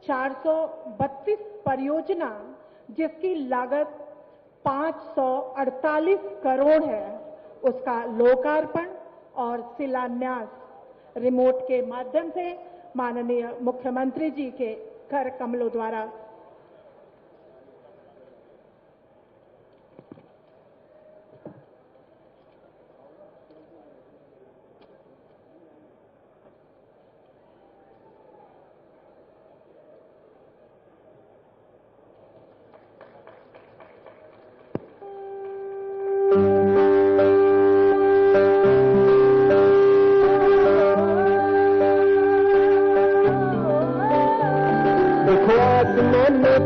432 परियोजना जिसकी लागत 548 करोड़ है, उसका लोकार्पण और शिलान्यास रिमोट के माध्यम से माननीय मुख्यमंत्री जी के कर कमलों द्वारा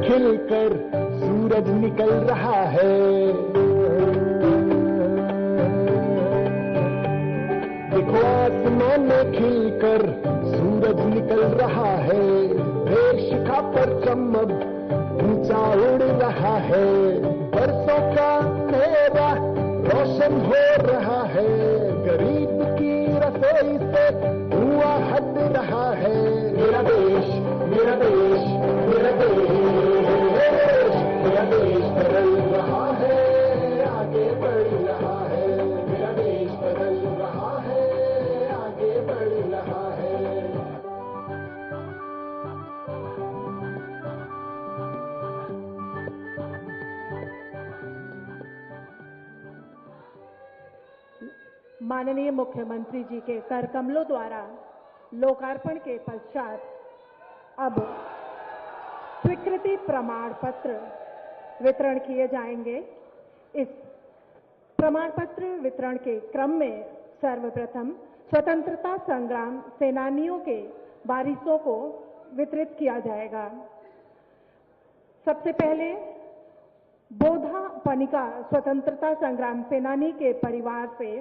खिलकर सूरज निकल रहा है, देखो आसमान में खिलकर सूरज निकल रहा है, देश शिखा पर चमक ऊंचा उड़ रहा है, बरसों का अंधेरा रोशन हो रहा है, गरीब की रसोई से धुआं हट रहा है। मेरा देश, मेरा देश, मेरा देश, मेरा देश बदल रहा है, आगे बढ़ रहा है, मेरा देश बदल रहा है, आगे बढ़ रहा है। माननीय मुख्यमंत्री जी के कर कमलों द्वारा लोकार्पण के पश्चात अब स्वीकृति प्रमाण पत्र वितरण किए जाएंगे। इस प्रमाण पत्र वितरण के क्रम में सर्वप्रथम स्वतंत्रता संग्राम सेनानियों के वारिसों को वितरित किया जाएगा। सबसे पहले बोधा पनिका स्वतंत्रता संग्राम सेनानी के परिवार से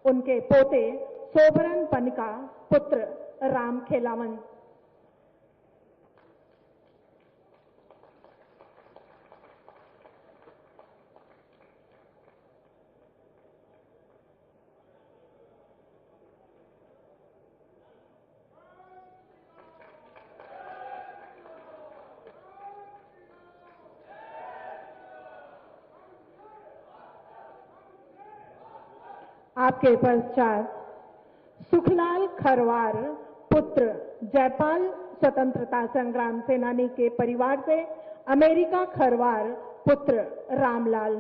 उनके पोते सोबरन पनिका पुत्र राम खेलावन। आपके पश्चात सुखलाल खरवार पुत्र जयपाल स्वतंत्रता संग्राम सेनानी के परिवार से अमेरिका खरवार पुत्र रामलाल।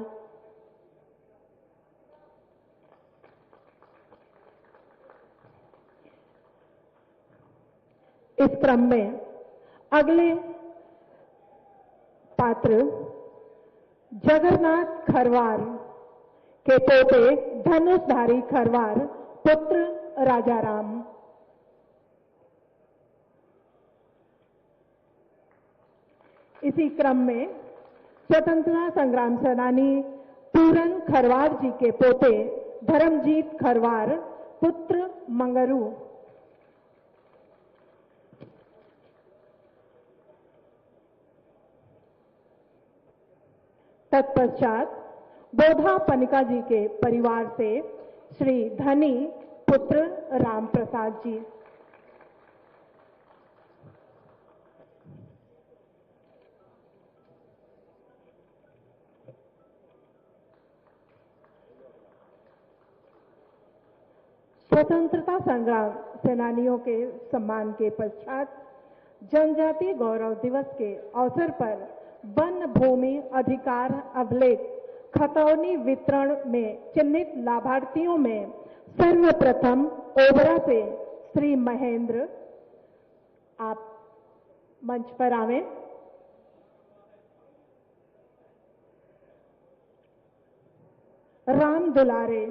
इस क्रम में अगले पात्र जगन्नाथ खरवार के पोते धनुषधारी खरवार पुत्र राजाराम। इसी क्रम में स्वतंत्रता संग्राम सेनानी पूरन खरवार जी के पोते धर्मजीत खरवार पुत्र मंगरू। तत्पश्चात बोधा पनिका जी के परिवार से श्री धनी पुत्र राम प्रसाद जी। स्वतंत्रता संग्राम सेनानियों के सम्मान के पश्चात जनजातीय गौरव दिवस के अवसर पर वन भूमि अधिकार अभिलेख खतौनी वितरण में चिन्हित लाभार्थियों में सर्वप्रथम ओबरा से श्री महेंद्र, आप मंच पर आवें। राम दुलारे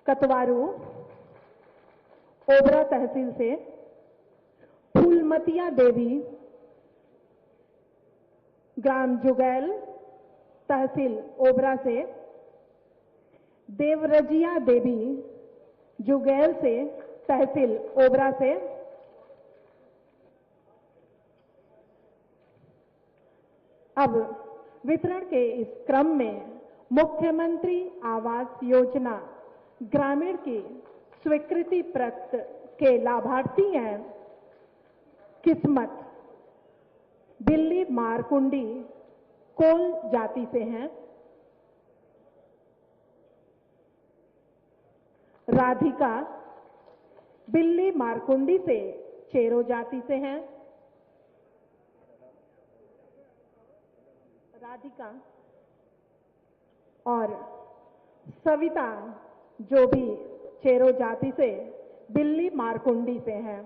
कतवारू ओबरा तहसील से, फूलमतिया देवी ग्राम जुगैल तहसील ओबरा से, देवरजिया देवी जुगैल से तहसील ओबरा से, अब वितरण के इस क्रम में मुख्यमंत्री आवास योजना ग्रामीण की स्वीकृति प्राप्त के लाभार्थी हैं किस्मत बिल्ली मारकुंडी कोल जाति से हैं। राधिका बिल्ली मारकुंडी से चेरो जाति से हैं। राधिका और सविता जो भी चेरो जाति से बिल्ली मारकुंडी से हैं।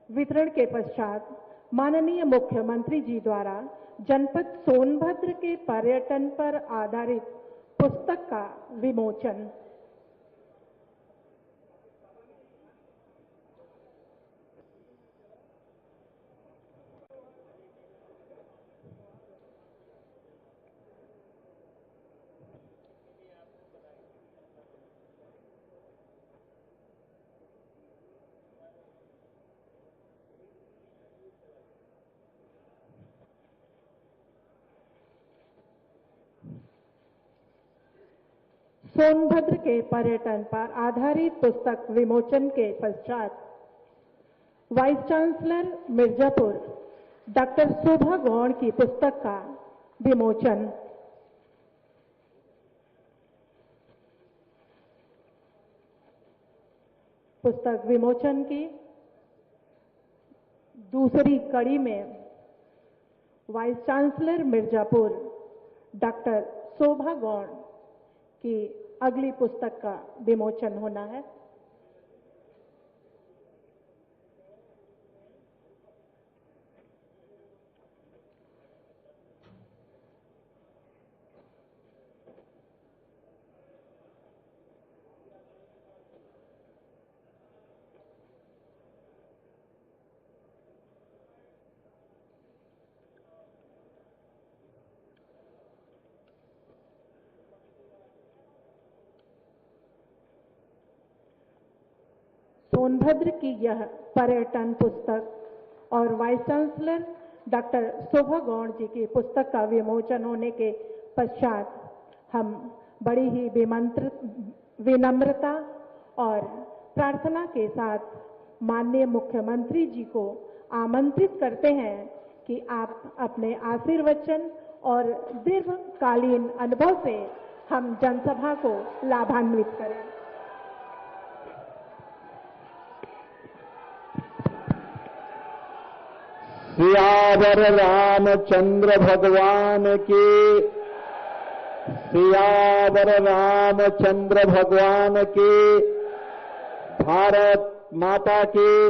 वितरण के पश्चात माननीय मुख्यमंत्री जी द्वारा जनपद सोनभद्र के पर्यटन पर आधारित पुस्तक का विमोचन। सोनभद्र के पर्यटन पर आधारित पुस्तक विमोचन के पश्चात वाइस चांसलर मिर्जापुर डॉक्टर शोभा गौड़ की पुस्तक का विमोचन। पुस्तक विमोचन की दूसरी कड़ी में वाइस चांसलर मिर्जापुर डॉक्टर शोभा गौड़ की अगली पुस्तक का विमोचन होना है। सोनभद्र की यह पर्यटन पुस्तक और वाइस चांसलर डॉक्टर शोभा गौड़ जी की पुस्तक का विमोचन होने के पश्चात हम बड़ी ही विनम्रता और प्रार्थना के साथ माननीय मुख्यमंत्री जी को आमंत्रित करते हैं कि आप अपने आशीर्वचन और दीर्घकालीन अनुभव से हम जनसभा को लाभान्वित करें। सियावर रामचंद्र भगवान की, सियावर रामचंद्र भगवान की, भारत माता की,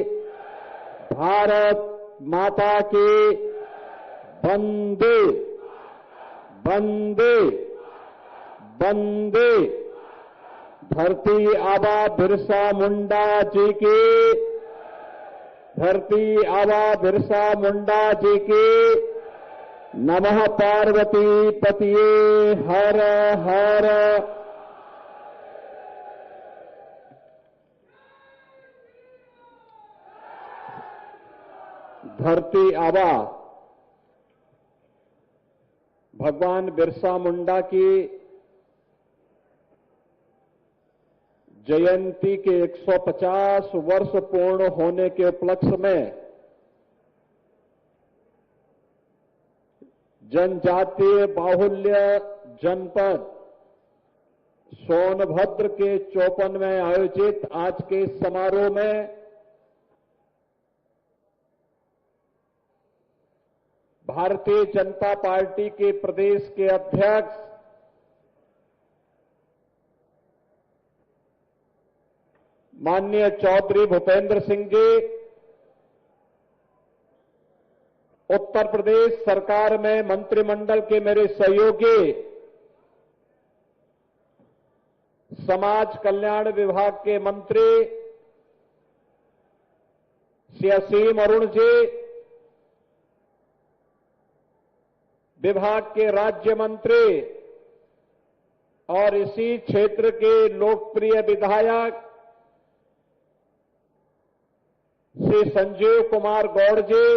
भारत माता की, वंदे वंदे वंदे। धरती आबा बिरसा मुंडा जी की, धरती आबा बिरसा मुंडा जी की। नमः पार्वती पतिये हर हर। धरती आबा भगवान बिरसा मुंडा की जयंती के 150 वर्ष पूर्ण होने के उपलक्ष्य में जनजातीय बाहुल्य जनपद सोनभद्र के चौपन में आयोजित आज के समारोह में भारतीय जनता पार्टी के प्रदेश के अध्यक्ष माननीय चौधरी भूपेंद्र सिंह जी, उत्तर प्रदेश सरकार में मंत्रिमंडल के मेरे सहयोगी, समाज कल्याण विभाग के मंत्री श्री असीम अरुण जी, विभाग के राज्य मंत्री और इसी क्षेत्र के लोकप्रिय विधायक श्री संजीव कुमार गौड़ जी,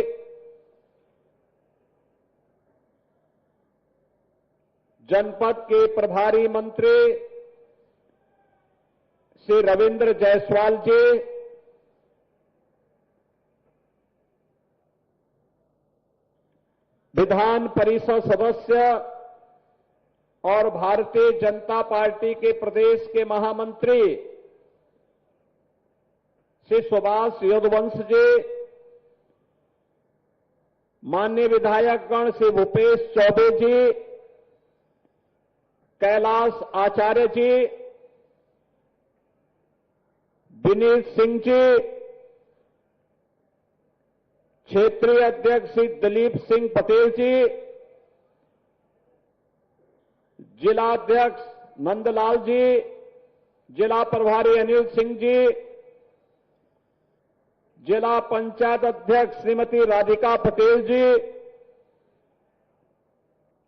जनपद के प्रभारी मंत्री श्री रविंद्र जायसवाल जी, विधान परिषद सदस्य और भारतीय जनता पार्टी के प्रदेश के महामंत्री श्री सुभाष यदुवंश जी, माननीय विधायकगण श्री भूपेश चौबे जी, कैलाश आचार्य जी, विनीत सिंह जी, क्षेत्रीय अध्यक्ष श्री दिलीप सिंह पटेल जी, जिला अध्यक्ष नंदलाल जी, जिला प्रभारी अनिल सिंह जी, जिला पंचायत अध्यक्ष श्रीमती राधिका पटेल जी,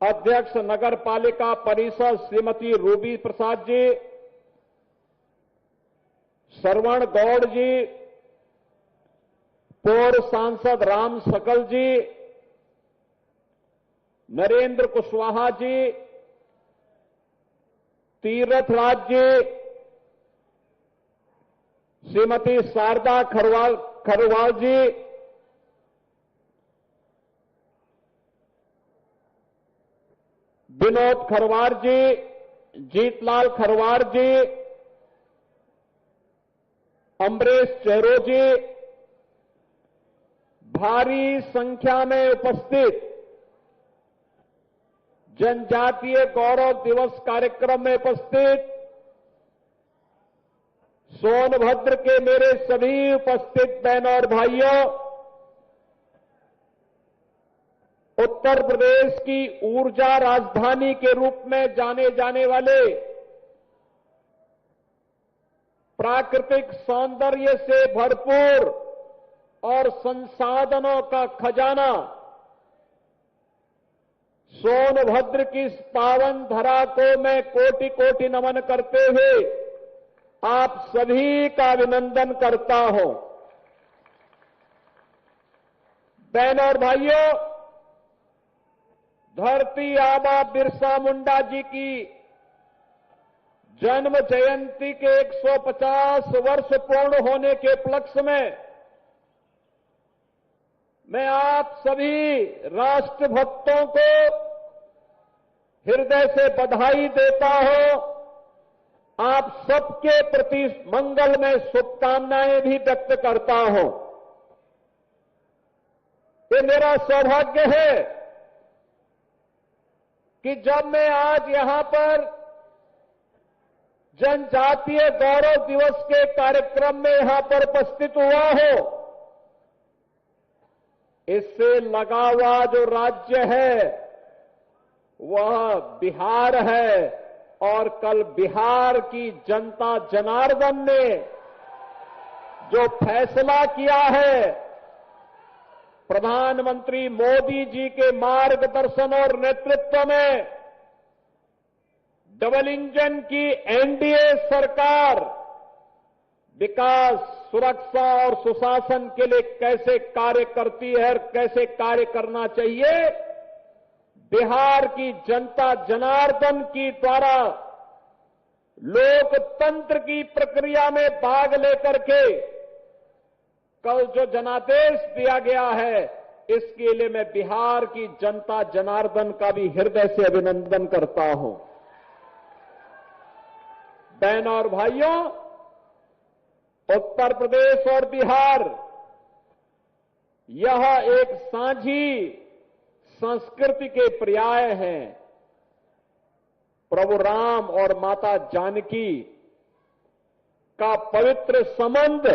अध्यक्ष नगर पालिका परिषद श्रीमती रूबी प्रसाद जी, श्रवण गौड़ जी, पूर्व सांसद राम सकल जी, नरेंद्र कुशवाहा जी, तीर्थराज जी, श्रीमती शारदा खरवाल जी, विनोद खरवार जी, जीतलाल खरवार जी, अमरीश चेरो जी, भारी संख्या में उपस्थित जनजातीय गौरव दिवस कार्यक्रम में उपस्थित सोनभद्र के मेरे सभी उपस्थित बहनों और भाइयों, उत्तर प्रदेश की ऊर्जा राजधानी के रूप में जाने जाने वाले, प्राकृतिक सौंदर्य से भरपूर और संसाधनों का खजाना सोनभद्र की इस पावन धरा को मैं कोटि कोटि नमन करते हुए आप सभी का अभिनंदन करता हूं। बहनों और भाइयों, धरती आबा बिरसा मुंडा जी की जन्म जयंती के 150 वर्ष पूर्ण होने के उपलक्ष्य में मैं आप सभी राष्ट्रभक्तों को हृदय से बधाई देता हूं। आप सबके प्रति मंगल में शुभकामनाएं भी व्यक्त करता हूं। ये मेरा सौभाग्य है कि जब मैं आज यहां पर जनजातीय गौरव दिवस के कार्यक्रम में यहां पर उपस्थित हुआ हूं, इससे लगा हुआ जो राज्य है वह बिहार है और कल बिहार की जनता जनार्दन ने जो फैसला किया है, प्रधानमंत्री मोदी जी के मार्गदर्शन और नेतृत्व में डबल इंजन की एनडीए सरकार विकास, सुरक्षा और सुशासन के लिए कैसे कार्य करती है और कैसे कार्य करना चाहिए, बिहार की जनता जनार्दन की द्वारा लोकतंत्र की प्रक्रिया में भाग लेकर के कल जो जनादेश दिया गया है, इसके लिए मैं बिहार की जनता जनार्दन का भी हृदय से अभिनंदन करता हूं। बहनों और भाइयों, उत्तर प्रदेश और बिहार यह एक साझी संस्कृति के पर्याय हैं। प्रभु राम और माता जानकी का पवित्र संबंध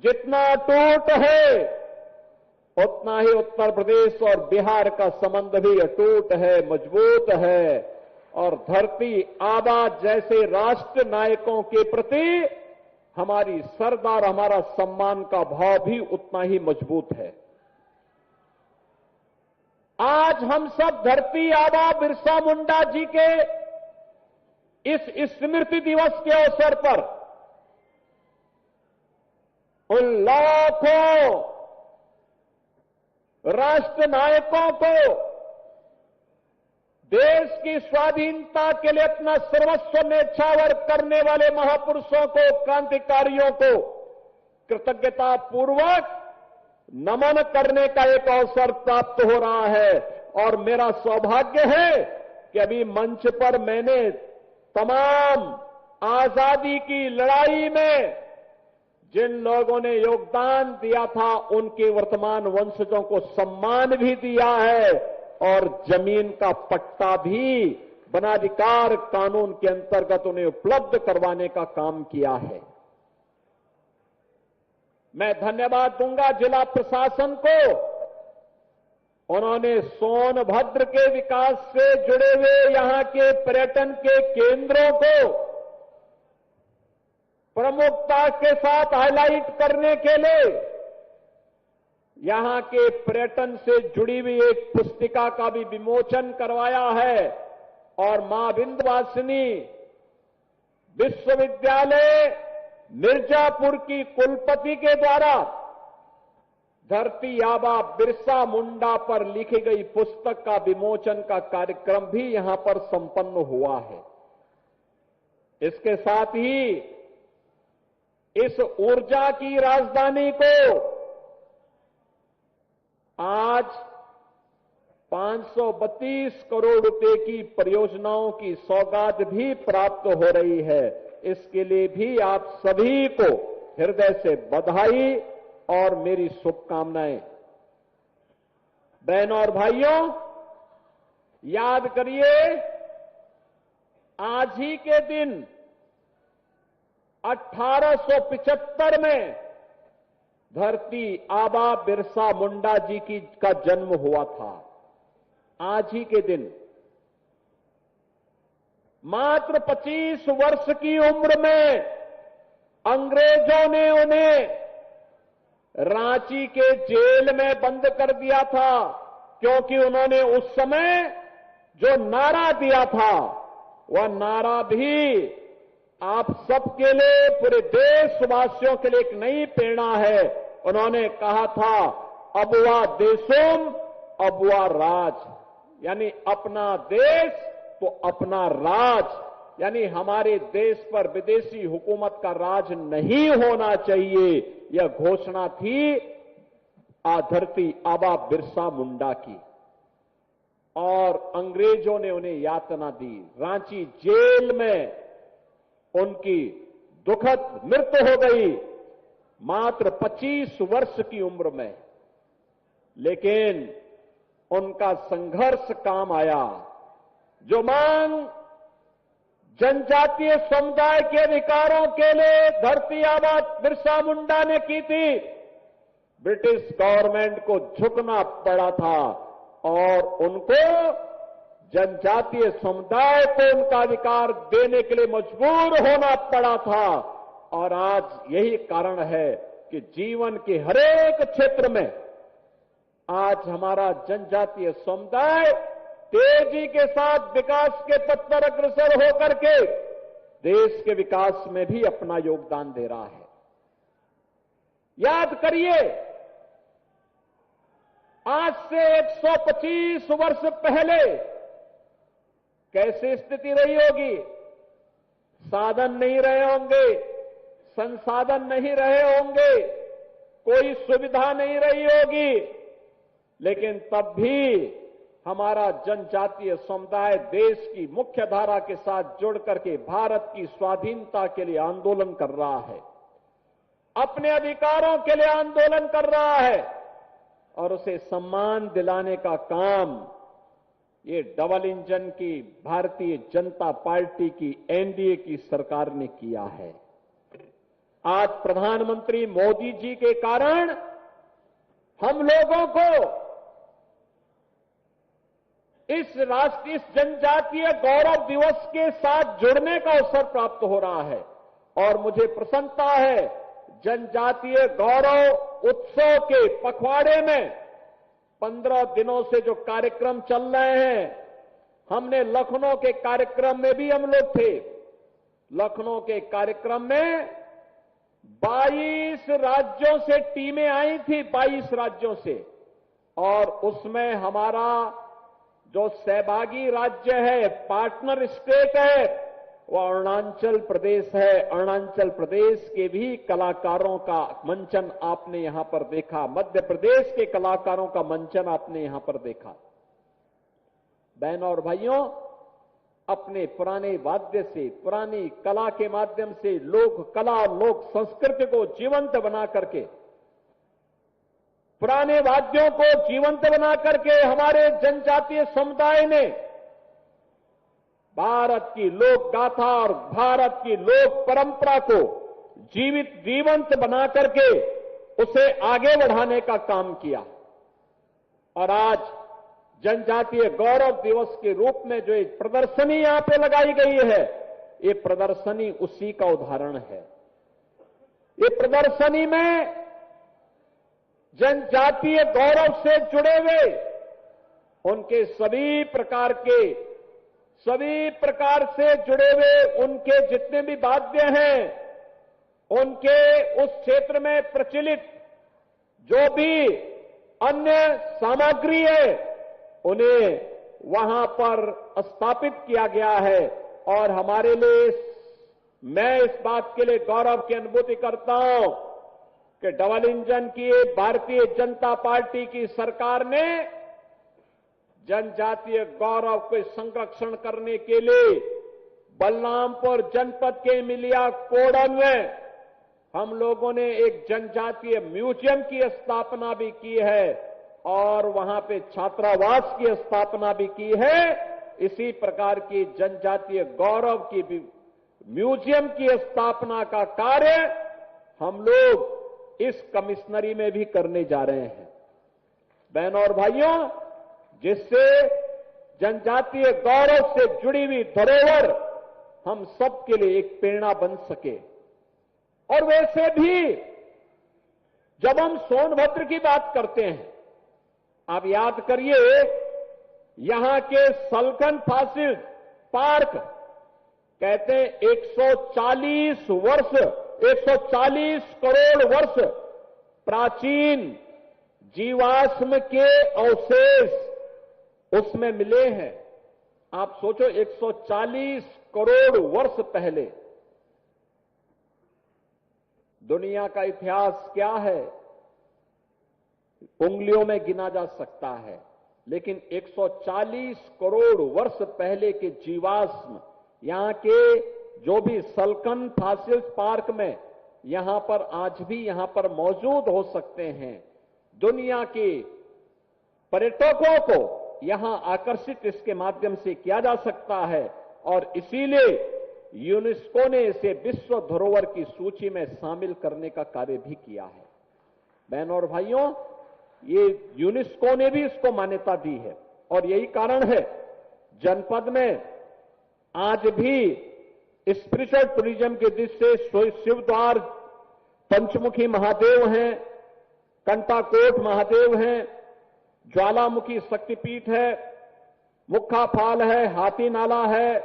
जितना अटूट है, उतना ही उत्तर प्रदेश और बिहार का संबंध भी अटूट है, मजबूत है। और धरती आबा जैसे राष्ट्र नायकों के प्रति हमारी सरदार, हमारा सम्मान का भाव भी उतना ही मजबूत है। आज हम सब धरती आबा बिरसा मुंडा जी के इस स्मृति दिवस के अवसर पर उन लाखों राष्ट्र नायकों को, देश की स्वाधीनता के लिए अपना सर्वस्व न्यौछावर करने वाले महापुरुषों को, क्रांतिकारियों को कृतज्ञता पूर्वक नमन करने का एक अवसर प्राप्त हो रहा है। और मेरा सौभाग्य है कि अभी मंच पर मैंने तमाम आजादी की लड़ाई में जिन लोगों ने योगदान दिया था उनके वर्तमान वंशजों को सम्मान भी दिया है और जमीन का पट्टा भी वनाधिकार कानून के अंतर्गत उन्हें उपलब्ध करवाने का काम किया है। मैं धन्यवाद दूंगा जिला प्रशासन को। उन्होंने सोनभद्र के विकास से जुड़े हुए यहां के पर्यटन के केंद्रों को प्रमुखता के साथ हाईलाइट करने के लिए यहां के पर्यटन से जुड़ी हुई एक पुस्तिका का भी विमोचन करवाया है। और मां विंध्यवासिनी विश्वविद्यालय मिर्जापुर की कुलपति के द्वारा धरती आबा बिरसा मुंडा पर लिखी गई पुस्तक का विमोचन का कार्यक्रम भी यहां पर संपन्न हुआ है। इसके साथ ही इस ऊर्जा की राजधानी को आज 532 करोड़ रुपए की परियोजनाओं की सौगात भी प्राप्त हो रही है। इसके लिए भी आप सभी को हृदय से बधाई और मेरी शुभकामनाएं। बहनों और भाइयों, याद करिए आज ही के दिन 1875 में धरती आबा बिरसा मुंडा जी का जन्म हुआ था। आज ही के दिन मात्र 25 वर्ष की उम्र में अंग्रेजों ने उन्हें रांची के जेल में बंद कर दिया था, क्योंकि उन्होंने उस समय जो नारा दिया था वह नारा भी आप सबके लिए, पूरे देशवासियों के लिए एक नई प्रेरणा है। उन्होंने कहा था अबुआ देशोम अबुआ राज, यानी अपना देश तो अपना राज, यानी हमारे देश पर विदेशी हुकूमत का राज नहीं होना चाहिए। यह घोषणा थी धरती आबा बिरसा मुंडा की। और अंग्रेजों ने उन्हें यातना दी। रांची जेल में उनकी दुखद मृत्यु हो गई मात्र 25 वर्ष की उम्र में। लेकिन उनका संघर्ष काम आया। जो मांग जनजातीय समुदाय के अधिकारों के लिए धरती आबा बिरसा मुंडा ने की थी, ब्रिटिश गवर्नमेंट को झुकना पड़ा था और उनको जनजातीय समुदाय को उनका अधिकार देने के लिए मजबूर होना पड़ा था। और आज यही कारण है कि जीवन के हरेक क्षेत्र में आज हमारा जनजातीय समुदाय तेजी के साथ विकास के पथ पर अग्रसर होकर के देश के विकास में भी अपना योगदान दे रहा है। याद करिए, आज से 125 वर्ष पहले कैसी स्थिति रही होगी। साधन नहीं रहे होंगे, संसाधन नहीं रहे होंगे, कोई सुविधा नहीं रही होगी, लेकिन तब भी हमारा जनजातीय समुदाय देश की मुख्य धारा के साथ जुड़ करके भारत की स्वाधीनता के लिए आंदोलन कर रहा है, अपने अधिकारों के लिए आंदोलन कर रहा है और उसे सम्मान दिलाने का काम ये डबल इंजन की भारतीय जनता पार्टी की एनडीए की सरकार ने किया है। आज प्रधानमंत्री मोदी जी के कारण हम लोगों को इस राष्ट्रीय जनजातीय गौरव दिवस के साथ जुड़ने का अवसर प्राप्त हो रहा है। और मुझे प्रसन्नता है जनजातीय गौरव उत्सव के पखवाड़े में 15 दिनों से जो कार्यक्रम चल रहे हैं, हमने लखनऊ के कार्यक्रम में भी हम लोग थे। लखनऊ के कार्यक्रम में 22 राज्यों से टीमें आई थी, 22 राज्यों से, और उसमें हमारा जो सहभागी राज्य है, पार्टनर स्टेट है, वो अरुणाचल प्रदेश है। अरुणाचल प्रदेश के भी कलाकारों का मंचन आपने यहां पर देखा, मध्य प्रदेश के कलाकारों का मंचन आपने यहां पर देखा। बहनों और भाइयों, अपने पुराने वाद्य से, पुरानी कला के माध्यम से लोक कला, लोक संस्कृति को जीवंत बना करके, पुराने वाद्यों को जीवंत बना करके हमारे जनजातीय समुदाय ने भारत की लोक गाथा और भारत की लोक परंपरा को जीवंत बना करके उसे आगे बढ़ाने का काम किया। और आज जनजातीय गौरव दिवस के रूप में जो एक प्रदर्शनी यहां पे लगाई गई है, ये प्रदर्शनी उसी का उदाहरण है। ये प्रदर्शनी में जनजातीय गौरव से जुड़े हुए उनके सभी प्रकार से जुड़े हुए उनके जितने भी वाद्य हैं, उनके उस क्षेत्र में प्रचलित जो भी अन्य सामग्री है, उन्हें वहां पर स्थापित किया गया है। और हमारे लिए मैं इस बात के लिए गौरव की अनुभूति करता हूं कि डबल इंजन की भारतीय जनता पार्टी की सरकार ने जनजातीय गौरव के संरक्षण करने के लिए बलरामपुर जनपद के मिलिया कोडन में हम लोगों ने एक जनजातीय म्यूजियम की स्थापना भी की है और वहां पे छात्रावास की स्थापना भी की है। इसी प्रकार की जनजातीय गौरव की भी म्यूजियम की स्थापना का कार्य हम लोग इस कमिश्नरी में भी करने जा रहे हैं। बहनों और भाइयों, जिससे जनजातीय गौरव से जुड़ी हुई धरोहर हम सबके लिए एक प्रेरणा बन सके। और वैसे भी जब हम सोनभद्र की बात करते हैं, आप याद करिए, यहां के सलखन फॉसिल पार्क कहते हैं 140 करोड़ वर्ष प्राचीन जीवाश्म के अवशेष उसमें मिले हैं। आप सोचो, 140 करोड़ वर्ष पहले। दुनिया का इतिहास क्या है, उंगलियों में गिना जा सकता है, लेकिन 140 करोड़ वर्ष पहले के जीवाश्म यहां के जो भी सलखन फॉसिल्स पार्क में यहां पर आज भी यहां पर मौजूद हो सकते हैं। दुनिया के पर्यटकों को यहां आकर्षित इसके माध्यम से किया जा सकता है और इसीलिए यूनेस्को ने इसे विश्व धरोहर की सूची में शामिल करने का कार्य भी किया है। बहनों और भाइयों, ये यूनेस्को ने भी इसको मान्यता दी है और यही कारण है जनपद में आज भी स्पिरिचुअल टूरिज्म के दृष्टि से शिवद्वार पंचमुखी महादेव हैं, कंटाकोट महादेव हैं, ज्वालामुखी शक्तिपीठ है, मुक्खा फाल है, हाथी नाला है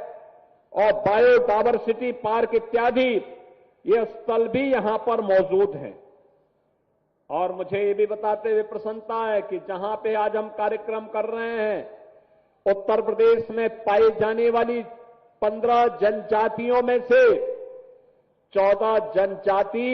और बायोडायवर्सिटी पार्क इत्यादि ये स्थल भी यहां पर मौजूद हैं। और मुझे ये भी बताते हुए प्रसन्नता है कि जहां पे आज हम कार्यक्रम कर रहे हैं, उत्तर प्रदेश में पाई जाने वाली 15 जनजातियों में से 14 जनजाति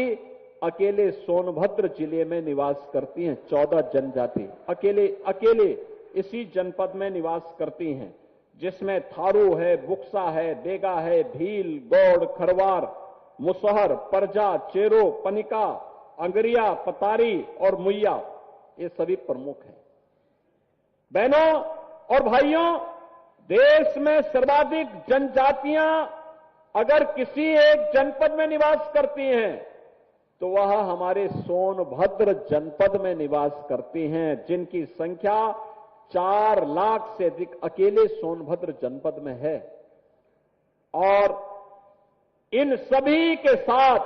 अकेले सोनभद्र जिले में निवास करती हैं। 14 जनजाति अकेले इसी जनपद में निवास करती हैं, जिसमें थारू है, बुक्सा है, बेगा है, भील, गौड़, खरवार, मुसहर, परजा, चेरो, पनिका, अंगरिया, पतारी और मुइया, ये सभी प्रमुख हैं। बहनों और भाइयों, देश में सर्वाधिक जनजातियां अगर किसी एक जनपद में निवास करती हैं तो वह हमारे सोनभद्र जनपद में निवास करती हैं, जिनकी संख्या 4 लाख से अधिक अकेले सोनभद्र जनपद में है। और इन सभी के साथ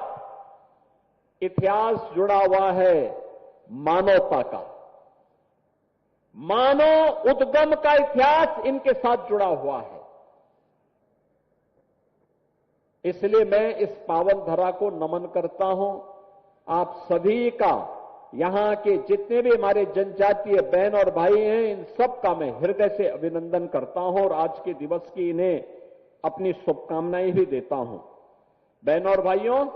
इतिहास जुड़ा हुआ है मानवता का। मानव उद्गम का इतिहास इनके साथ जुड़ा हुआ है। इसलिए मैं इस पावन धरा को नमन करता हूं। आप सभी का, यहां के जितने भी हमारे जनजातीय बहन और भाई हैं, इन सब का मैं हृदय से अभिनंदन करता हूं और आज के दिवस की इन्हें अपनी शुभकामनाएं भी देता हूं। बहनों और भाइयों,